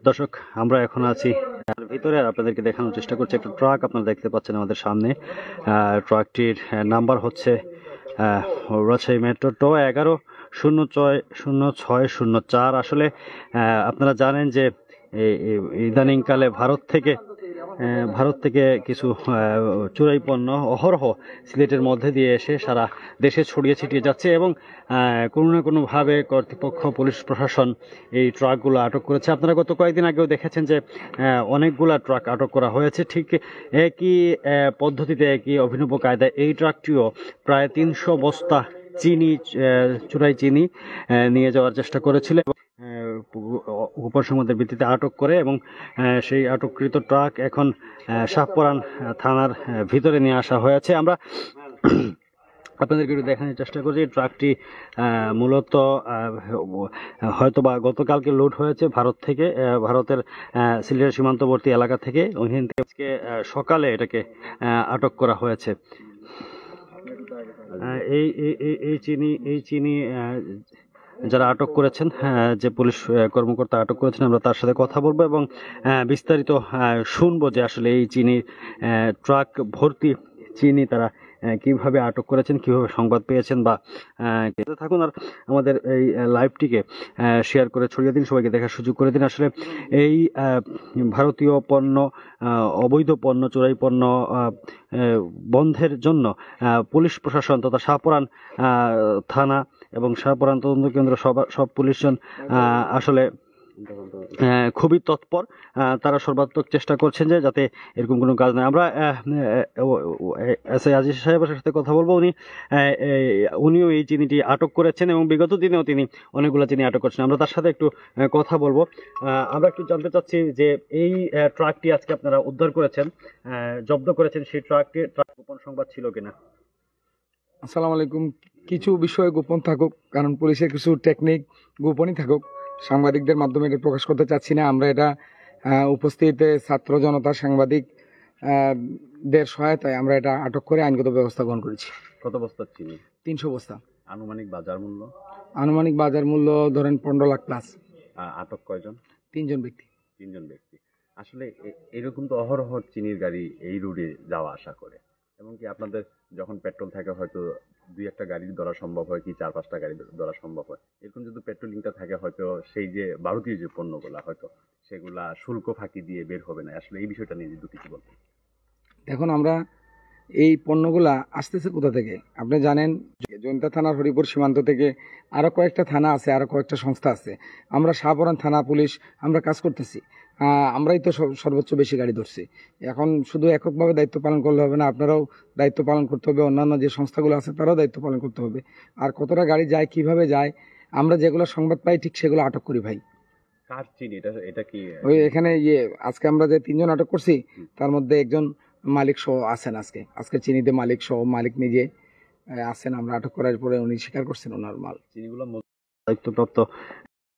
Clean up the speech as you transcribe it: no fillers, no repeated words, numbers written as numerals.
দর্শক, আমরা এখন আছি ভিতরে, আর আপনাদেরকে দেখানোর চেষ্টা করছি একটা ট্রাক আপনারা দেখতে পাচ্ছেন আমাদের সামনে। ট্রাকটির নাম্বার হচ্ছে রাজশাহী মেট্রো ট 11-06-06-04। আসলে আপনারা জানেন যে ইদানিংকালে ভারত থেকে কিছু চোরাই পণ্য অহরহ সিলেটের মধ্যে দিয়ে এসে সারা দেশে ছড়িয়ে ছিটিয়ে যাচ্ছে, এবং কোনো না কোনোভাবে কর্তৃপক্ষ, পুলিশ প্রশাসন এই ট্রাকগুলো আটক করেছে। আপনারা গত কয়েকদিন আগেও দেখেছেন যে অনেকগুলা ট্রাক আটক করা হয়েছে। ঠিক একই পদ্ধতিতে, একই অভিনব কায়দায় এই ট্রাকটিও প্রায় 300 বস্তা চুরাই চিনি নিয়ে যাওয়ার চেষ্টা করেছিল, উপসংবাদের ভিত্তিতে আটক করে, এবং সেই আটককৃত ট্রাক এখন শাহপরান থানার ভিতরে নিয়ে আসা হয়েছে। আমরা আপনাদেরকে একটু দেখানোর চেষ্টা করছি। ট্রাকটি মূলত হয়তোবা গতকালকে লোড হয়েছে ভারতের সিলেটের সীমান্তবর্তী এলাকা থেকে। ওইখান থেকে আজকে সকালে এটাকে আটক করা হয়েছে। এই চিনি যারা আটক করেছেন, যে পুলিশ কর্মকর্তা আটক করেছেন, আমরা তার সাথে কথা বলবো এবং বিস্তারিত শুনবো যে আসলে এই চিনি ট্রাক ভর্তি চিনি তারা কিভাবে আটক করেছেন, কিভাবে সংবাদ পেয়েছেন, বা থাকুন আর আমাদের এই লাইভটিকে শেয়ার করে ছড়িয়ে দিন, সবাইকে দেখার সুযোগ করে দিন। আসলে এই ভারতীয় পণ্য, অবৈধ পণ্য, চোরাই পণ্য বন্ধের জন্য পুলিশ প্রশাসন তথা শাহপরান থানা এবং শাহপরান তদন্ত কেন্দ্র সব পুলিশজন আসলে খুবই তৎপর। তারা সর্বাত্মক চেষ্টা করছেন যে যাতে এরকম কোনো কাজ নয়। আমরা এস আই আজিজ সাহেবের সাথে কথা বলবো। উনিও এই চিনিটি আটক করেছেন এবং বিগত দিনেও তিনি অনেকগুলো চিনি আটক করেছেন। আমরা তার সাথে একটু কথা বলবো। আমরা একটু জানতে চাচ্ছি যে এই ট্রাকটি আজকে আপনারা উদ্ধার করেছেন, জব্দ করেছেন, সেই ট্রাক গোপন সংবাদ ছিল কিনা? আসসালামু আলাইকুম। কিছু বিষয় গোপন থাকুক, কারণ পুলিশের কিছু টেকনিক গোপনই থাকুক, সাংবাদিকদের মাধ্যমে এটা প্রকাশ করতে চাচ্ছি না। আমরা এটা উপস্থিত ছাত্র জনতা, সাংবাদিক দের সহায়তায় আমরা এটা আটক করে আইনগত ব্যবস্থা গ্রহণ করেছি। কত বস্তা চিনি? 300 বস্তা। আনুমানিক বাজার মূল্য? আনুমানিক বাজার মূল্য ধরেন 15 লাখ প্লাস। আটক কয়জন? 3 জন ব্যক্তি। 3 জন ব্যক্তি। আসলে এরকম তো অহরহ চিনির গাড়ি এই রুটে যাওয়া আসা করে, এবং কি আপনাদের যখন পেট্রোল থাকে হয়তো 2-1টা গাড়ি ধরা সম্ভব হয়, কি 4-5টা গাড়ি ধরা সম্ভব হয়। এরকম যদি পেট্রোলিংটা থাকে হয়তো সেই যে ভারতীয় যে পণ্যগুলা হয়তো সেগুলা শুল্ক ফাঁকি দিয়ে বের হবে না। আসলে এই বিষয়টা নিয়ে দুটি কি বলবেন? এখন আমরা এই পণ্যগুলা আসতেছে কোথা থেকে? আপনি জানেন জয়ন্তা থানার হরিপুর সীমান্ত থেকে আরো কয়েকটা থানা আছে, আরো কয়েকটা সংস্থা আছে। আমরা শাহপরান থানা পুলিশ আমরা কাজ করতেছি। আমরাই তো সর্বোচ্চ বেশি গাড়ি ধরছি। এখন শুধু এককভাবে দায়িত্ব পালন করলে হবে না, আপনারাও দায়িত্ব পালন করতে হবে, অন্যান্য যে সংস্থাগুলো আছে তারাও দায়িত্ব পালন করতে হবে। আর কতটা গাড়ি যায়, কিভাবে যায়, আমরা যেগুলো সংবাদ পাই ঠিক সেগুলো আটক করি ভাই। কার চিনি এটা কি? ওই এখানে আজকে আমরা যে 3 জন আটক করছি তার মধ্যে একজন মালিক সহ আছেন। আজকে চিনিতে মালিক নিজে আছেন। আমরা আটক করার পরে উনি স্বীকার করছেন ওনার মাল। চিনিগুলো দায়িত্বপ্রাপ্ত